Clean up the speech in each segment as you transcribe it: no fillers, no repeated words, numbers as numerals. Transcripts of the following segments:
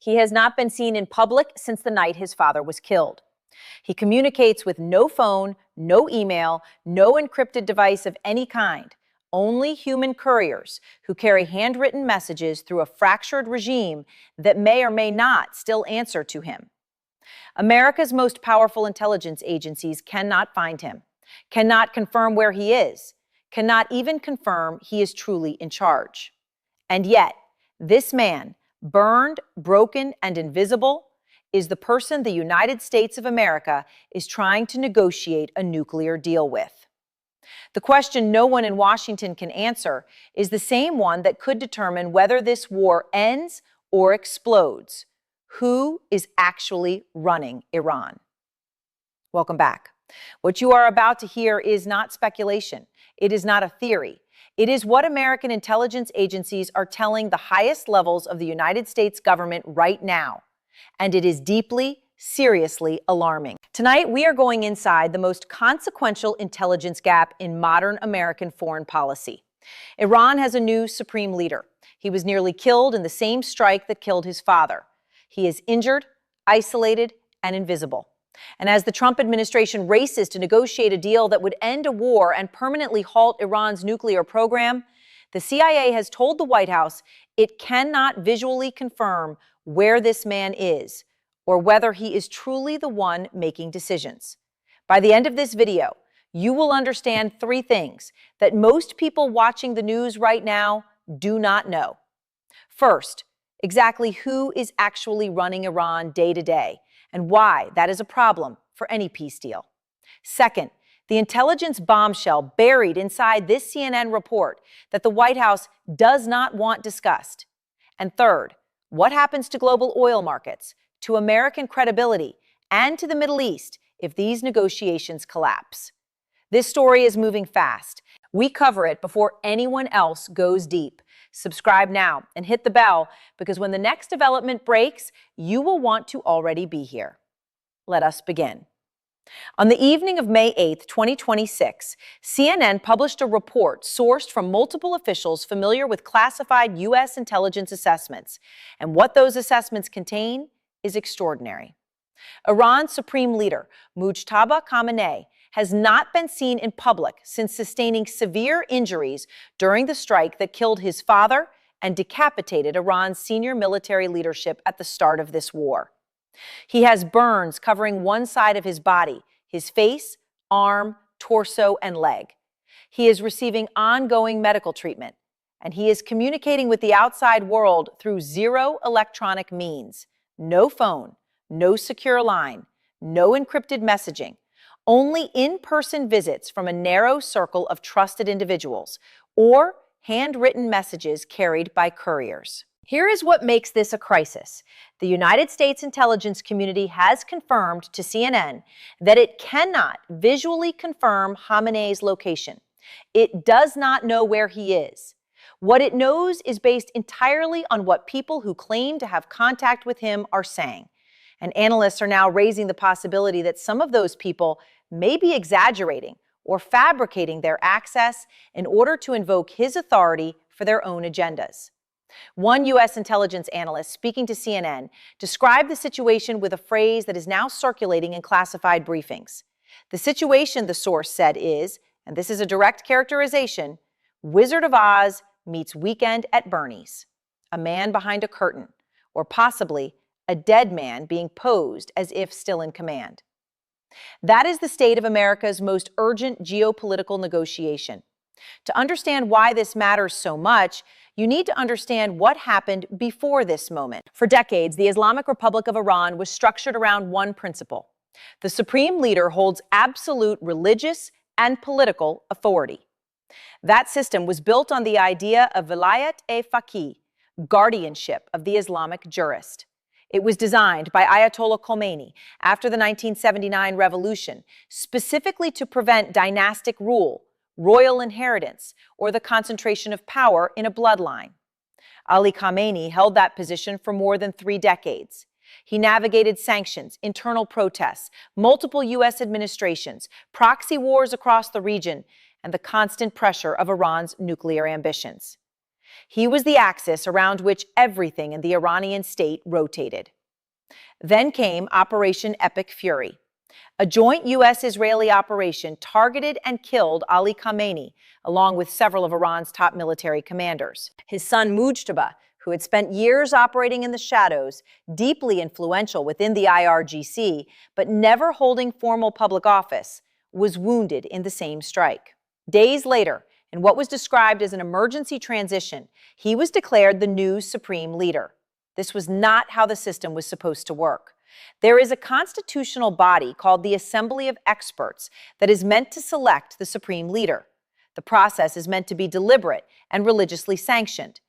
He has not been seen in public since the night his father was killed. He communicates with no phone, no email, no encrypted device of any kind, only human couriers who carry handwritten messages through a fractured regime that may or may not still answer to him. America's most powerful intelligence agencies cannot find him, cannot confirm where he is, cannot even confirm he is truly in charge. And yet, this man, burned, broken, and invisible, is the person the United States of America is trying to negotiate a nuclear deal with. The question no one in Washington can answer is the same one that could determine whether this war ends or explodes. Who is actually running Iran? Welcome back. What you are about to hear is not speculation. It is not a theory. It is what American intelligence agencies are telling the highest levels of the United States government right now. And it is deeply, seriously alarming. Tonight, we are going inside the most consequential intelligence gap in modern American foreign policy. Iran has a new supreme leader. He was nearly killed in the same strike that killed his father. He is injured, isolated, and invisible. And as the Trump administration races to negotiate a deal that would end a war and permanently halt Iran's nuclear program, the CIA has told the White House it cannot visually confirm where this man is or whether he is truly the one making decisions. By the end of this video, you will understand three things that most people watching the news right now do not know. First, exactly who is actually running Iran day to day and why that is a problem for any peace deal. Second, the intelligence bombshell buried inside this CNN report that the White House does not want discussed. And third, what happens to global oil markets, to American credibility, and to the Middle East if these negotiations collapse. This story is moving fast. We cover it before anyone else goes deep. Subscribe now and hit the bell because when the next development breaks, you will want to already be here. Let us begin. On the evening of May 8, 2026, CNN published a report sourced from multiple officials familiar with classified U.S. intelligence assessments. And what those assessments contain is extraordinary. Iran's supreme leader, Mojtaba Khamenei, has not been seen in public since sustaining severe injuries during the strike that killed his father and decapitated Iran's senior military leadership at the start of this war. He has burns covering one side of his body, his face, arm, torso, and leg. He is receiving ongoing medical treatment, and he is communicating with the outside world through zero electronic means. No phone, no secure line, no encrypted messaging, only in-person visits from a narrow circle of trusted individuals or handwritten messages carried by couriers. Here is what makes this a crisis. The United States intelligence community has confirmed to CNN that it cannot visually confirm Khamenei's location. It does not know where he is. What it knows is based entirely on what people who claim to have contact with him are saying. And analysts are now raising the possibility that some of those people may be exaggerating or fabricating their access in order to invoke his authority for their own agendas. One U.S. intelligence analyst speaking to CNN described the situation with a phrase that is now circulating in classified briefings. The situation, the source said, is, and this is a direct characterization, Wizard of Oz meets Weekend at Bernie's. A man behind a curtain, or possibly a dead man being posed as if still in command. That is the state of America's most urgent geopolitical negotiation. To understand why this matters so much, you need to understand what happened before this moment. For decades, the Islamic Republic of Iran was structured around one principle. The supreme leader holds absolute religious and political authority. That system was built on the idea of vilayat-e-faqih, guardianship of the Islamic jurist. It was designed by Ayatollah Khamenei after the 1979 revolution, specifically to prevent dynastic rule, royal inheritance, or the concentration of power in a bloodline. Ali Khamenei held that position for more than 3 decades. He navigated sanctions, internal protests, multiple U.S. administrations, proxy wars across the region, and the constant pressure of Iran's nuclear ambitions. He was the axis around which everything in the Iranian state rotated. Then came Operation Epic Fury, a joint U.S.-Israeli operation targeted and killed Ali Khamenei, along with several of Iran's top military commanders. His son Mojtaba, who had spent years operating in the shadows, deeply influential within the IRGC, but never holding formal public office, was wounded in the same strike. Days later, in what was described as an emergency transition, he was declared the new supreme leader. This was not how the system was supposed to work. There is a constitutional body called the Assembly of Experts that is meant to select the supreme leader. The process is meant to be deliberate and religiously sanctioned.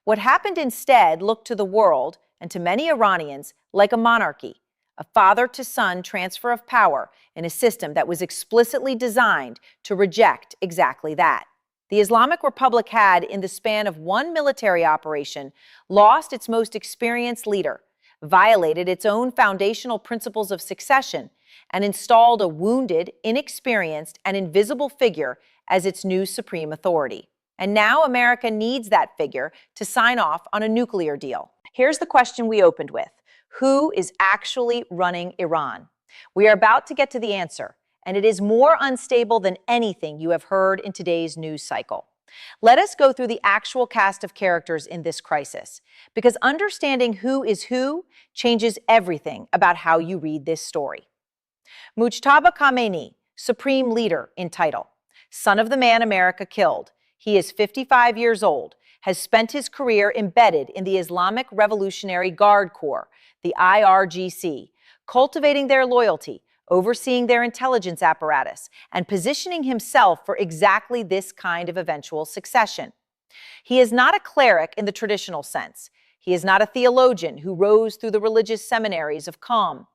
What happened instead looked to the world and to many Iranians like a monarchy, a father-to-son transfer of power in a system that was explicitly designed to reject exactly that. The Islamic Republic had, in the span of one military operation, lost its most experienced leader, violated its own foundational principles of succession, and installed a wounded, inexperienced, and invisible figure as its new supreme authority. And now America needs that figure to sign off on a nuclear deal. Here's the question we opened with. Who is actually running Iran? We are about to get to the answer, and it is more unstable than anything you have heard in today's news cycle. Let us go through the actual cast of characters in this crisis, because understanding who is who changes everything about how you read this story. Mojtaba Khamenei, Supreme Leader in title, son of the man America killed. He is 55 years old, has spent his career embedded in the Islamic Revolutionary Guard Corps, the IRGC, cultivating their loyalty, overseeing their intelligence apparatus, and positioning himself for exactly this kind of eventual succession. He is not a cleric in the traditional sense. He is not a theologian who rose through the religious seminaries of Qom.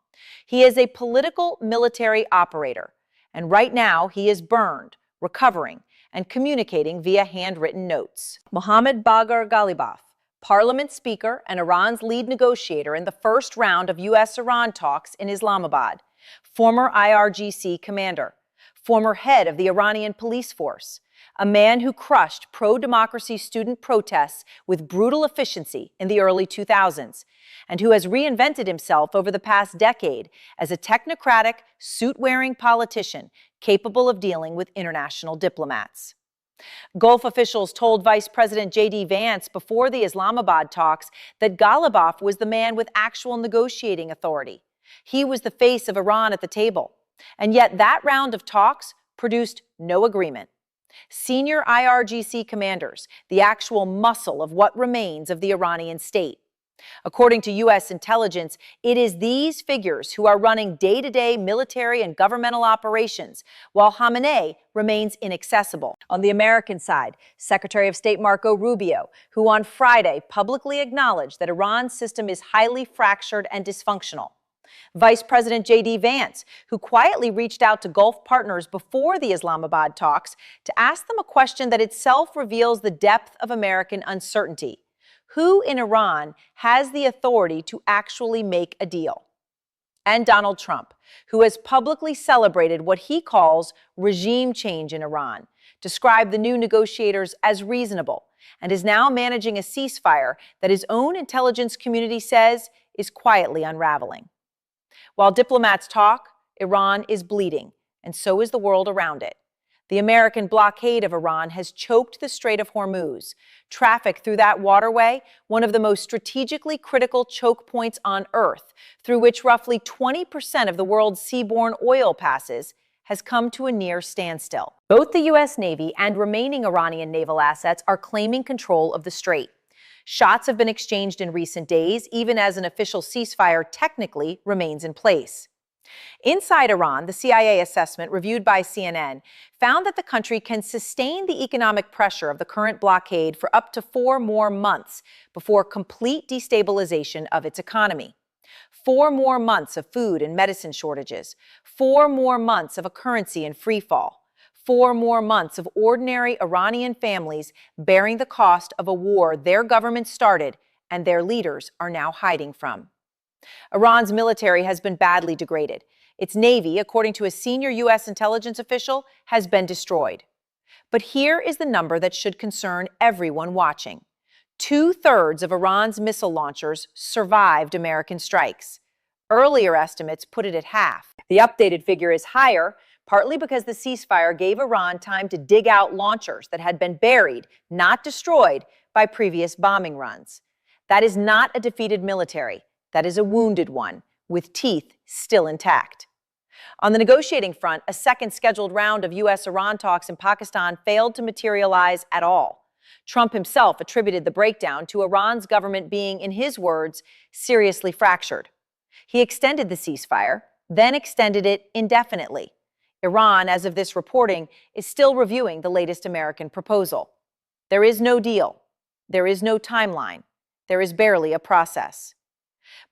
He is a political military operator, and right now he is burned, recovering, and communicating via handwritten notes. Mohammad Bagher Ghalibaf, Parliament Speaker and Iran's lead negotiator in the first round of U.S.-Iran talks in Islamabad, former IRGC commander, former head of the Iranian police force, a man who crushed pro-democracy student protests with brutal efficiency in the early 2000s, and who has reinvented himself over the past decade as a technocratic, suit-wearing politician capable of dealing with international diplomats. Gulf officials told Vice President J.D. Vance before the Islamabad talks that Ghalibaf was the man with actual negotiating authority. He was the face of Iran at the table. And yet that round of talks produced no agreement. Senior IRGC commanders, the actual muscle of what remains of the Iranian state. According to U.S. intelligence, it is these figures who are running day-to-day military and governmental operations, while Khamenei remains inaccessible. On the American side, Secretary of State Marco Rubio, who on Friday publicly acknowledged that Iran's system is highly fractured and dysfunctional. Vice President J.D. Vance, who quietly reached out to Gulf partners before the Islamabad talks to ask them a question that itself reveals the depth of American uncertainty. Who in Iran has the authority to actually make a deal? And Donald Trump, who has publicly celebrated what he calls regime change in Iran, described the new negotiators as reasonable, and is now managing a ceasefire that his own intelligence community says is quietly unraveling. While diplomats talk, Iran is bleeding, and so is the world around it. The American blockade of Iran has choked the Strait of Hormuz. Traffic through that waterway, one of the most strategically critical choke points on Earth, through which roughly 20% of the world's seaborne oil passes, has come to a near standstill. Both the U.S. Navy and remaining Iranian naval assets are claiming control of the strait. Shots have been exchanged in recent days, even as an official ceasefire technically remains in place. Inside Iran, the CIA assessment reviewed by CNN found that the country can sustain the economic pressure of the current blockade for up to 4 more months before complete destabilization of its economy. 4 more months of food and medicine shortages, 4 more months of a currency in freefall, 4 more months of ordinary Iranian families bearing the cost of a war their government started and their leaders are now hiding from. Iran's military has been badly degraded. Its navy, according to a senior U.S. intelligence official, has been destroyed. But here is the number that should concern everyone watching. 2/3 of Iran's missile launchers survived American strikes. Earlier estimates put it at half. The updated figure is higher, partly because the ceasefire gave Iran time to dig out launchers that had been buried, not destroyed, by previous bombing runs. That is not a defeated military. That is a wounded one, with teeth still intact. On the negotiating front, a second scheduled round of U.S.-Iran talks in Pakistan failed to materialize at all. Trump himself attributed the breakdown to Iran's government being, in his words, seriously fractured. He extended the ceasefire, then extended it indefinitely. Iran, as of this reporting, is still reviewing the latest American proposal. There is no deal. There is no timeline. There is barely a process.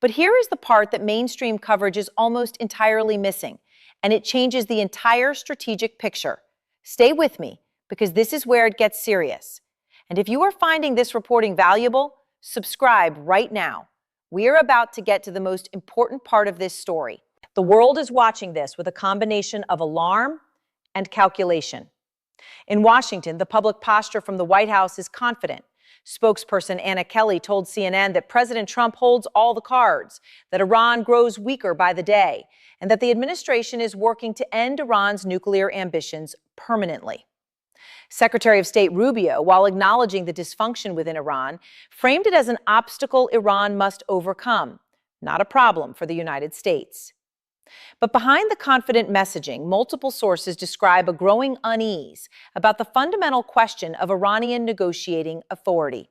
But here is the part that mainstream coverage is almost entirely missing, and it changes the entire strategic picture. Stay with me, because this is where it gets serious. And if you are finding this reporting valuable, subscribe right now. We are about to get to the most important part of this story. The world is watching this with a combination of alarm and calculation. In Washington, the public posture from the White House is confident. Spokesperson Anna Kelly told CNN that President Trump holds all the cards, that Iran grows weaker by the day, and that the administration is working to end Iran's nuclear ambitions permanently. Secretary of State Rubio, while acknowledging the dysfunction within Iran, framed it as an obstacle Iran must overcome, not a problem for the United States. But behind the confident messaging, multiple sources describe a growing unease about the fundamental question of Iranian negotiating authority.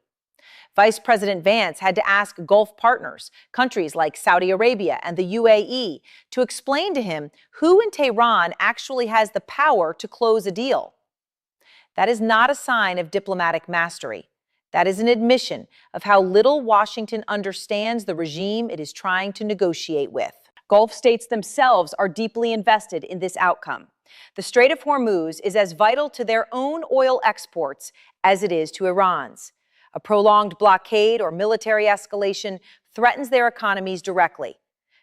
Vice President Vance had to ask Gulf partners, countries like Saudi Arabia and the UAE, to explain to him who in Tehran actually has the power to close a deal. That is not a sign of diplomatic mastery. That is an admission of how little Washington understands the regime it is trying to negotiate with. Gulf states themselves are deeply invested in this outcome. The Strait of Hormuz is as vital to their own oil exports as it is to Iran's. A prolonged blockade or military escalation threatens their economies directly.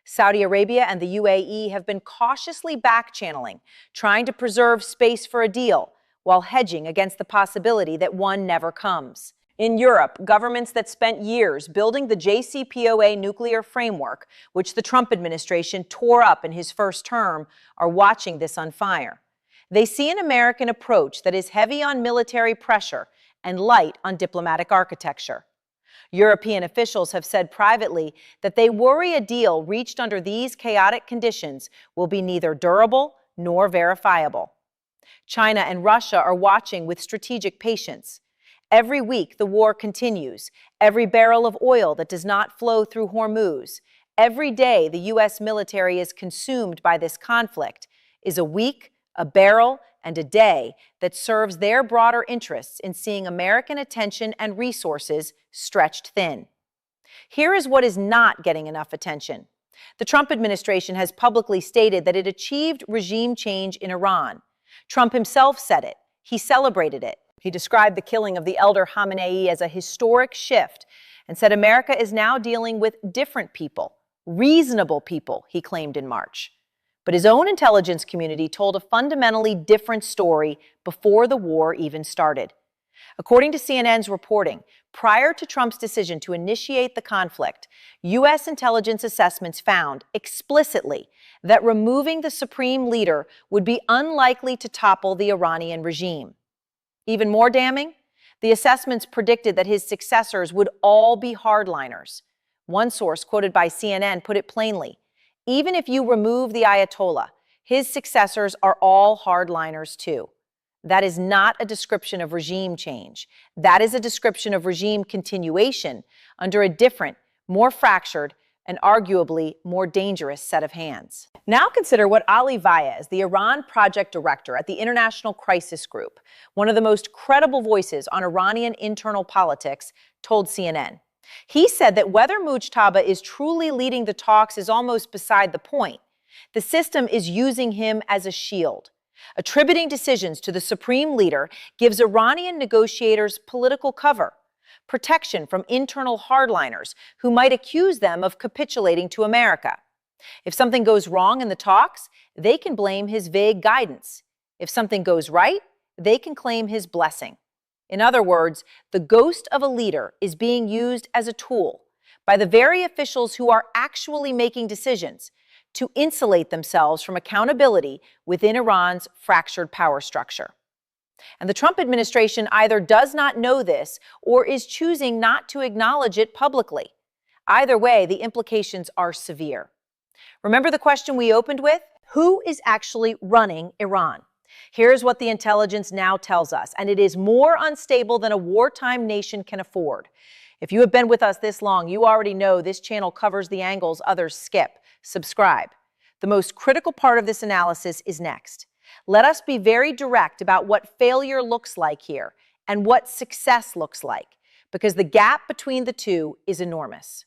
Saudi Arabia and the UAE have been cautiously back-channeling, trying to preserve space for a deal, while hedging against the possibility that one never comes. In Europe, governments that spent years building the JCPOA nuclear framework, which the Trump administration tore up in his first term, are watching this on fire. They see an American approach that is heavy on military pressure and light on diplomatic architecture. European officials have said privately that they worry a deal reached under these chaotic conditions will be neither durable nor verifiable. China and Russia are watching with strategic patience. Every week, the war continues. Every barrel of oil that does not flow through Hormuz, every day the U.S. military is consumed by this conflict, is a week, a barrel, and a day that serves their broader interests in seeing American attention and resources stretched thin. Here is what is not getting enough attention. The Trump administration has publicly stated that it achieved regime change in Iran. Trump himself said it. He celebrated it. He described the killing of the elder Khamenei as a historic shift and said America is now dealing with different people, reasonable people, he claimed in March. But his own intelligence community told a fundamentally different story before the war even started. According to CNN's reporting, prior to Trump's decision to initiate the conflict, U.S. intelligence assessments found explicitly that removing the supreme leader would be unlikely to topple the Iranian regime. Even more damning, the assessments predicted that his successors would all be hardliners. One source quoted by CNN put it plainly, even if you remove the Ayatollah, his successors are all hardliners too. That is not a description of regime change. That is a description of regime continuation under a different, more fractured, and arguably more dangerous set of hands. Now consider what Ali Vaez, the Iran project director at the International Crisis Group, one of the most credible voices on Iranian internal politics, told CNN. He said that whether Mojtaba is truly leading the talks is almost beside the point. The system is using him as a shield. Attributing decisions to the supreme leader gives Iranian negotiators political cover, protection from internal hardliners who might accuse them of capitulating to America. If something goes wrong in the talks, they can blame his vague guidance. If something goes right, they can claim his blessing. In other words, the ghost of a leader is being used as a tool by the very officials who are actually making decisions to insulate themselves from accountability within Iran's fractured power structure. And the Trump administration either does not know this or is choosing not to acknowledge it publicly. Either way, the implications are severe. Remember the question we opened with? Who is actually running Iran? Here's what the intelligence now tells us, and it is more unstable than a wartime nation can afford. If you have been with us this long, you already know this channel covers the angles others skip. Subscribe. The most critical part of this analysis is next. Let us be very direct about what failure looks like here and what success looks like, because the gap between the two is enormous.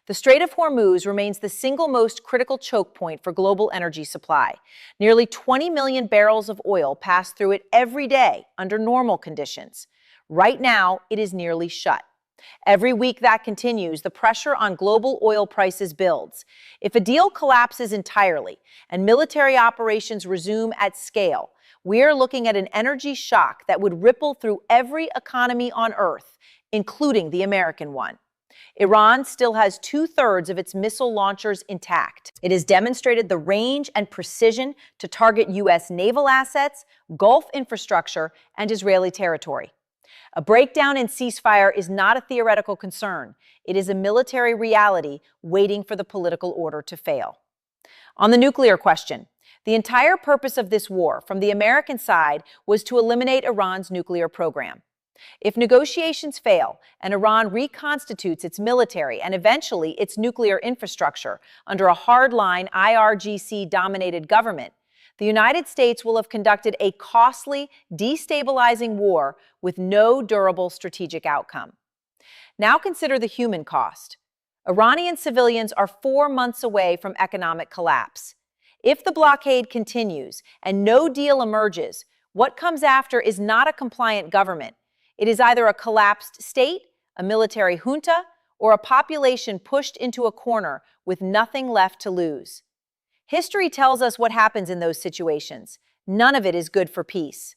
The Strait of Hormuz remains the single most critical choke point for global energy supply. Nearly 20 million barrels of oil pass through it every day under normal conditions. Right now, it is nearly shut. Every week that continues, the pressure on global oil prices builds. If a deal collapses entirely and military operations resume at scale, we are looking at an energy shock that would ripple through every economy on Earth, including the American one. Iran still has 2/3 of its missile launchers intact. It has demonstrated the range and precision to target U.S. naval assets, Gulf infrastructure, and Israeli territory. A breakdown in ceasefire is not a theoretical concern. It is a military reality waiting for the political order to fail. On the nuclear question, the entire purpose of this war from the American side was to eliminate Iran's nuclear program. If negotiations fail and Iran reconstitutes its military and eventually its nuclear infrastructure under a hardline IRGC-dominated government, the United States will have conducted a costly, destabilizing war with no durable strategic outcome. Now consider the human cost. Iranian civilians are 4 months away from economic collapse. If the blockade continues and no deal emerges, what comes after is not a compliant government. It is either a collapsed state, a military junta, or a population pushed into a corner with nothing left to lose. History tells us what happens in those situations. None of it is good for peace.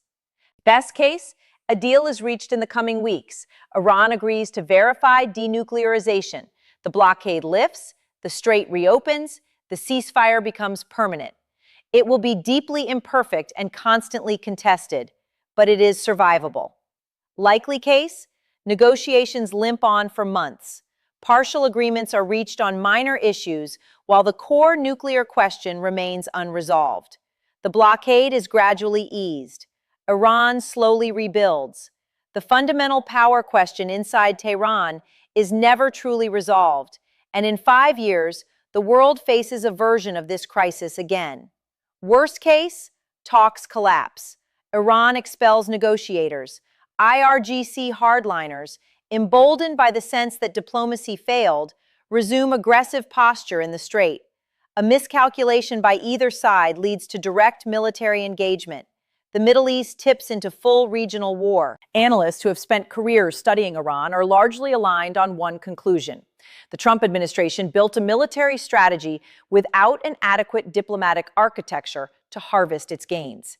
Best case, a deal is reached in the coming weeks. Iran agrees to verify denuclearization. The blockade lifts, the strait reopens, the ceasefire becomes permanent. It will be deeply imperfect and constantly contested, but it is survivable. Likely case, negotiations limp on for months. Partial agreements are reached on minor issues while the core nuclear question remains unresolved. The blockade is gradually eased. Iran slowly rebuilds. The fundamental power question inside Tehran is never truly resolved, and in 5 years, the world faces a version of this crisis again. Worst case, talks collapse. Iran expels negotiators. IRGC hardliners, emboldened by the sense that diplomacy failed, resume aggressive posture in the strait. A miscalculation by either side leads to direct military engagement. The Middle East tips into full regional war. Analysts who have spent careers studying Iran are largely aligned on one conclusion. The Trump administration built a military strategy without an adequate diplomatic architecture to harvest its gains.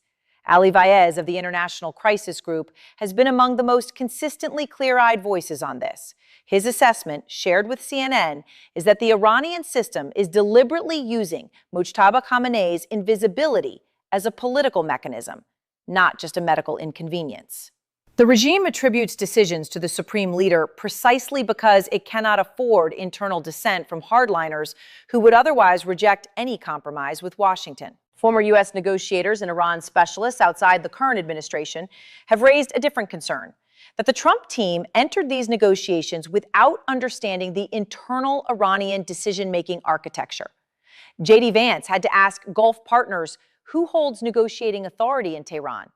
Ali Vaez of the International Crisis Group has been among the most consistently clear-eyed voices on this. His assessment, shared with CNN, is that the Iranian system is deliberately using Mojtaba Khamenei's invisibility as a political mechanism, not just a medical inconvenience. The regime attributes decisions to the supreme leader precisely because it cannot afford internal dissent from hardliners who would otherwise reject any compromise with Washington. Former U.S. negotiators and Iran specialists outside the current administration have raised a different concern, that the Trump team entered these negotiations without understanding the internal Iranian decision-making architecture. J.D. Vance had to ask Gulf partners who holds negotiating authority in Tehran.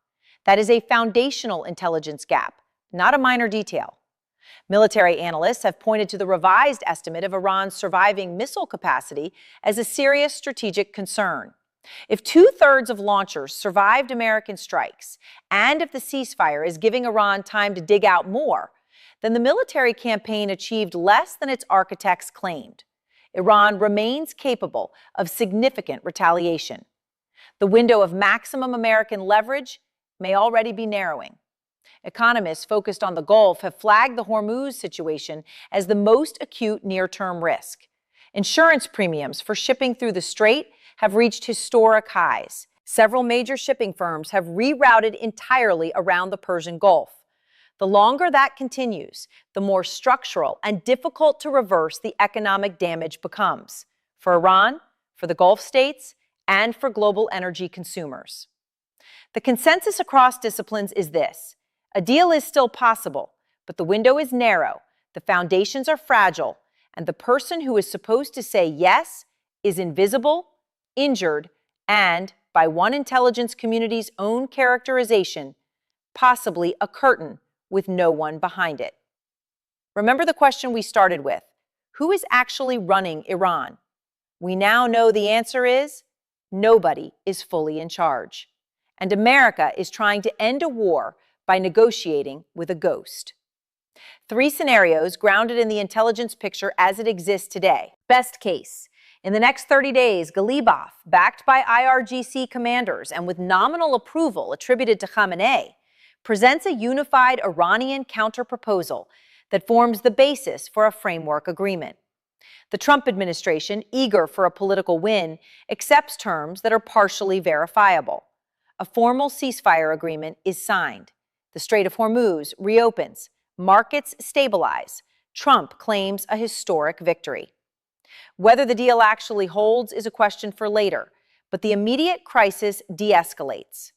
That is a foundational intelligence gap, not a minor detail. Military analysts have pointed to the revised estimate of Iran's surviving missile capacity as a serious strategic concern. If 2/3 of launchers survived American strikes, and if the ceasefire is giving Iran time to dig out more, then the military campaign achieved less than its architects claimed. Iran remains capable of significant retaliation. The window of maximum American leverage may already be narrowing. Economists focused on the Gulf have flagged the Hormuz situation as the most acute near-term risk. Insurance premiums for shipping through the strait have reached historic highs. Several major shipping firms have rerouted entirely around the Persian Gulf. The longer that continues, the more structural and difficult to reverse the economic damage becomes for Iran, for the Gulf states, and for global energy consumers. The consensus across disciplines is this: a deal is still possible, but the window is narrow, the foundations are fragile, and the person who is supposed to say yes is invisible, injured, and, by one intelligence community's own characterization, possibly a curtain with no one behind it. Remember the question we started with: who is actually running Iran? We now know the answer is nobody is fully in charge. And America is trying to end a war by negotiating with a ghost. 3 scenarios grounded in the intelligence picture as it exists today. Best case: in the next 30 days, Ghalibaf, backed by IRGC commanders and with nominal approval attributed to Khamenei, presents a unified Iranian counterproposal that forms the basis for a framework agreement. The Trump administration, eager for a political win, accepts terms that are partially verifiable. A formal ceasefire agreement is signed. The Strait of Hormuz reopens. Markets stabilize. Trump claims a historic victory. Whether the deal actually holds is a question for later, but the immediate crisis de-escalates.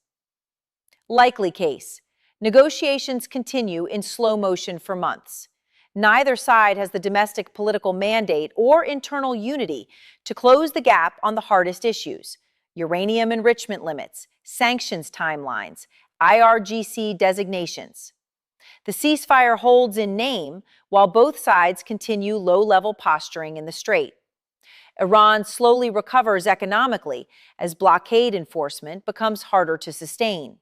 Likely case: negotiations continue in slow motion for months. Neither side has the domestic political mandate or internal unity to close the gap on the hardest issues: uranium enrichment limits, sanctions timelines, IRGC designations. The ceasefire holds in name while both sides continue low-level posturing in the strait. Iran slowly recovers economically as blockade enforcement becomes harder to sustain.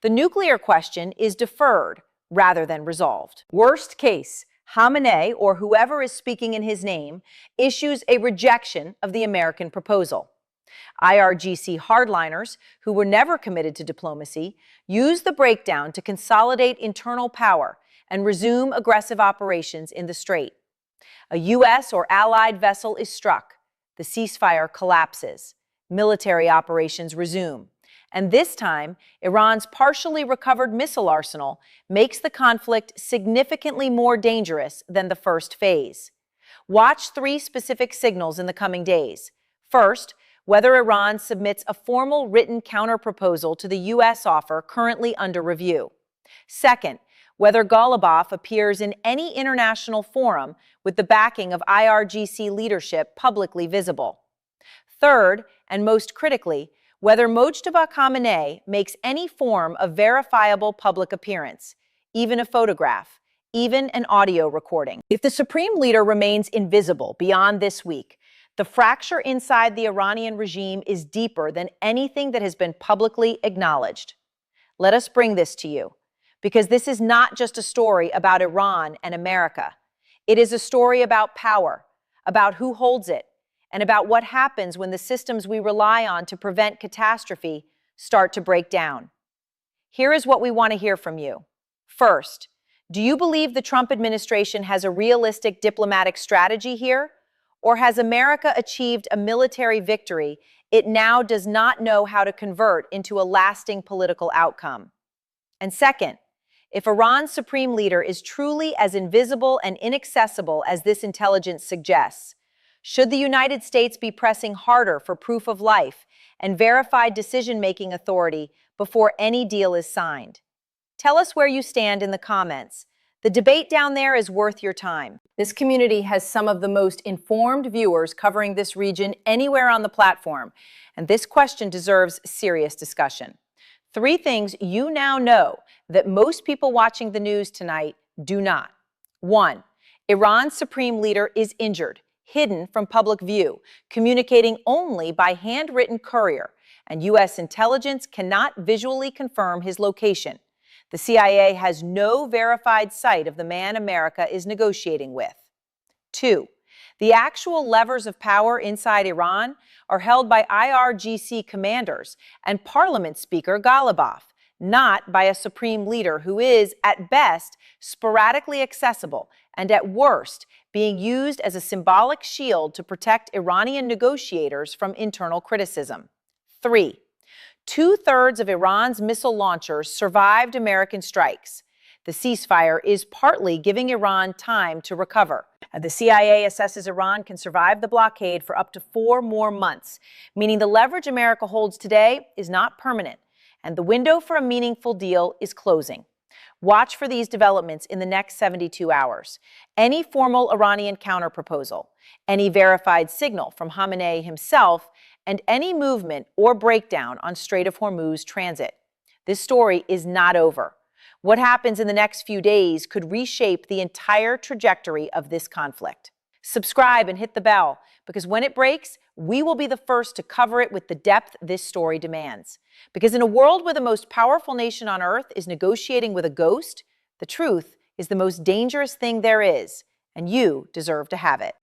The nuclear question is deferred rather than resolved. Worst case: Khamenei, or whoever is speaking in his name, issues a rejection of the American proposal. IRGC hardliners, who were never committed to diplomacy, use the breakdown to consolidate internal power and resume aggressive operations in the strait. A U.S. or allied vessel is struck. The ceasefire collapses. Military operations resume. And this time, Iran's partially recovered missile arsenal makes the conflict significantly more dangerous than the first phase. Watch 3 specific signals in the coming days. First, whether Iran submits a formal written counterproposal to the U.S. offer currently under review. Second, whether Ghalibaf appears in any international forum with the backing of IRGC leadership publicly visible. Third, and most critically, whether Mojtaba Khamenei makes any form of verifiable public appearance, even a photograph, even an audio recording. If the supreme leader remains invisible beyond this week, the fracture inside the Iranian regime is deeper than anything that has been publicly acknowledged. Let us bring this to you, because this is not just a story about Iran and America. It is a story about power, about who holds it, and about what happens when the systems we rely on to prevent catastrophe start to break down. Here is what we want to hear from you. First, do you believe the Trump administration has a realistic diplomatic strategy here? Or has America achieved a military victory it now does not know how to convert into a lasting political outcome? And second, if Iran's supreme leader is truly as invisible and inaccessible as this intelligence suggests, should the United States be pressing harder for proof of life and verified decision-making authority before any deal is signed? Tell us where you stand in the comments. The debate down there is worth your time. This community has some of the most informed viewers covering this region anywhere on the platform, and this question deserves serious discussion. 3 things you now know that most people watching the news tonight do not. 1. Iran's supreme leader is injured, hidden from public view, communicating only by handwritten courier, and U.S. intelligence cannot visually confirm his location. The CIA has no verified sight of the man America is negotiating with. 2. The actual levers of power inside Iran are held by IRGC commanders and Parliament Speaker Ghalibaf, not by a supreme leader who is, at best, sporadically accessible and, at worst, being used as a symbolic shield to protect Iranian negotiators from internal criticism. 3. Two-thirds of Iran's missile launchers survived American strikes. The ceasefire is partly giving Iran time to recover. The CIA assesses Iran can survive the blockade for up to 4 more months, meaning the leverage America holds today is not permanent, and the window for a meaningful deal is closing. Watch for these developments in the next 72 hours. Any formal Iranian counterproposal, any verified signal from Khamenei himself, and any movement or breakdown on Strait of Hormuz transit. This story is not over. What happens in the next few days could reshape the entire trajectory of this conflict. Subscribe and hit the bell, because when it breaks, we will be the first to cover it with the depth this story demands. Because in a world where the most powerful nation on earth is negotiating with a ghost, the truth is the most dangerous thing there is, and you deserve to have it.